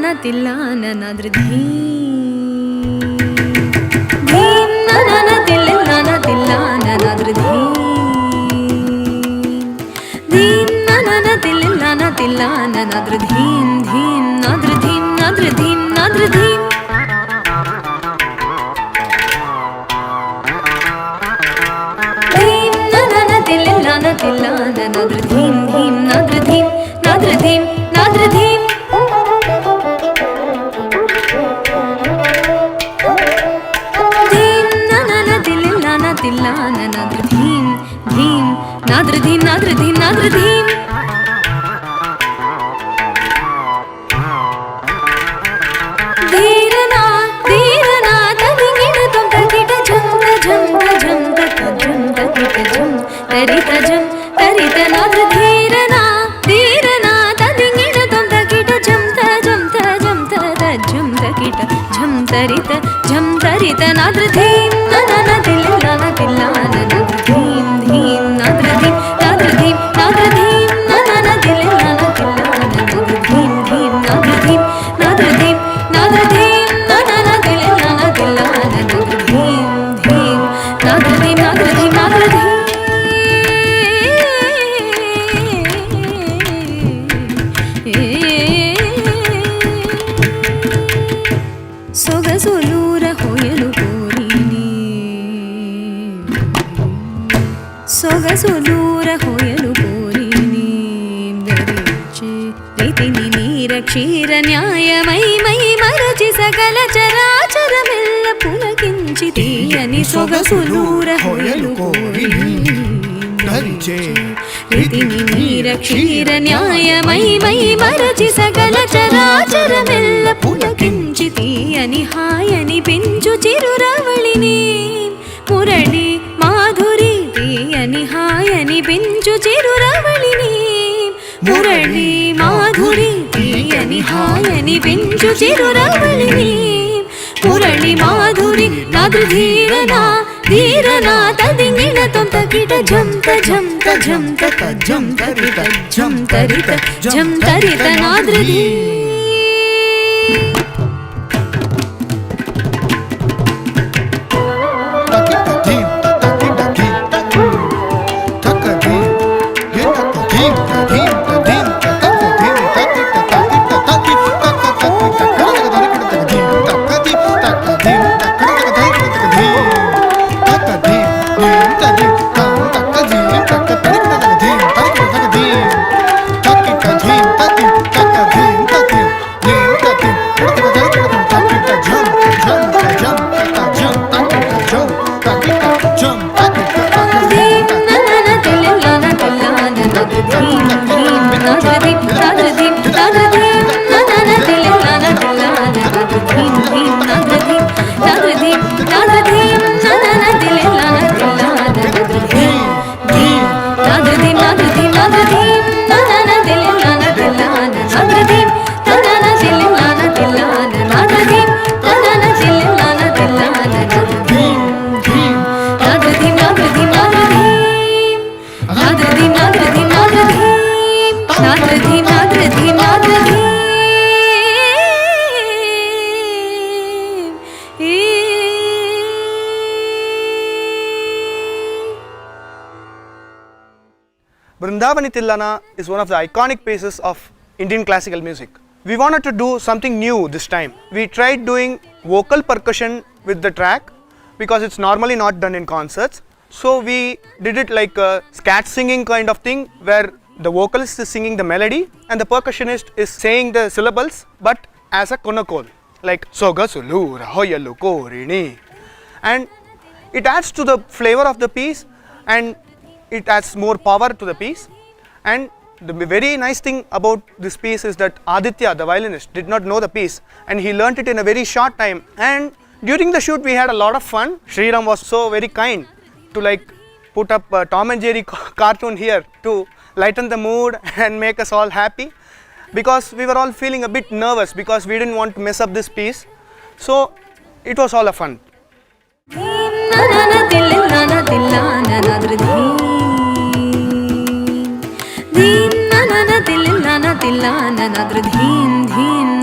na tillana nadr dheem dheem na tillana tillana nadr dheem na tillana tillana nadr dheem dheem nadr dheem nadr dheem nadr dheem dheem na tillana tillana nadr dheem dheem nadr dheem nadr dheem nadr dheem tillana nadr dheem dheem nadr dheem nadr dheem nadr dheem dheerana dheerana tadingina tum takita jam jam jam jam takita jam tarita nadr dheerana dheerana tadingina tum takita jam jam jam takita jam tarita nadr dheem na tillana tillana nadr dheem dheem nadr dheem nadr dheem nadr dheem na tillana tillana nadr dheem dheem nadr dheem nadr dheem nadr dheem na tillana tillana nadr dheem dheem nadr dheem nadr dheem nadr dheem ಸೊಗಸೊಲೂರ ಹೊಯಲು ಕೋರಿನಿ ಸೊಗಸೊಲೂರ ಹೊಯಲು ಕೋರಿನಿ ಧರಿಚೆ ರೀತಿನಿ ನೀರ ಕ್ಷೀರ ನ್ಯಾಯ ಮೈ ಮೈ ಮರಚಿ ಸಕಲ ಚರಾಚರಮೆಲ್ಲ ಪುಲಕಿಂಚಿ ತೀಯನಿ ಸೊಗಸೊಲೂರ ಹೊಯಲು ಕೋರಿನಿ ಧರಿಚೆ ರೀತಿನಿ ನೀರ ಕ್ಷೀರ ನ್ಯಾಯ ಮೈ ಮೈ ಮರಚಿ ಸಕಲ ಚರಾಚರಮೆಲ್ಲ పులకించి తీయని హాయని పెంచు చిరురవళిని మురళి మాధురి తీయని హాయని పెంచు చిరురవళిని మురళి మాధురి తీయని హాయని పెంచు చిరురవళిని మురళి మాధురి నాద్ర ధీరనా ధీరనా తదింగిన తొంతకిట జంత జంత జంత జం తరిత జం తరిత జం తరిత నాద్ర ధీ Vrindavani Tillana is one of the iconic pieces of Indian classical music. We wanted to do something new this time. We tried doing vocal percussion with the track because it's normally not done in concerts. So we did it like a scat singing kind of thing where the vocalist is singing the melody and the percussionist is saying the syllables but as a konakol, like Sogasulura Hoyalu Korini. And it adds to the flavor of the piece and it adds more power to the piece. And the very nice thing about this piece is that Aditya, the violinist, did not know the piece and he learnt it in a very short time. And during the shoot we had a lot of fun. Sriram was so very kind to like put up a Tom and Jerry cartoon here to lighten the mood and make us all happy, because we were all feeling a bit nervous because we didn't want to mess up this piece. So it was all a fun. Deen na na na tillana tillana nadr deen deen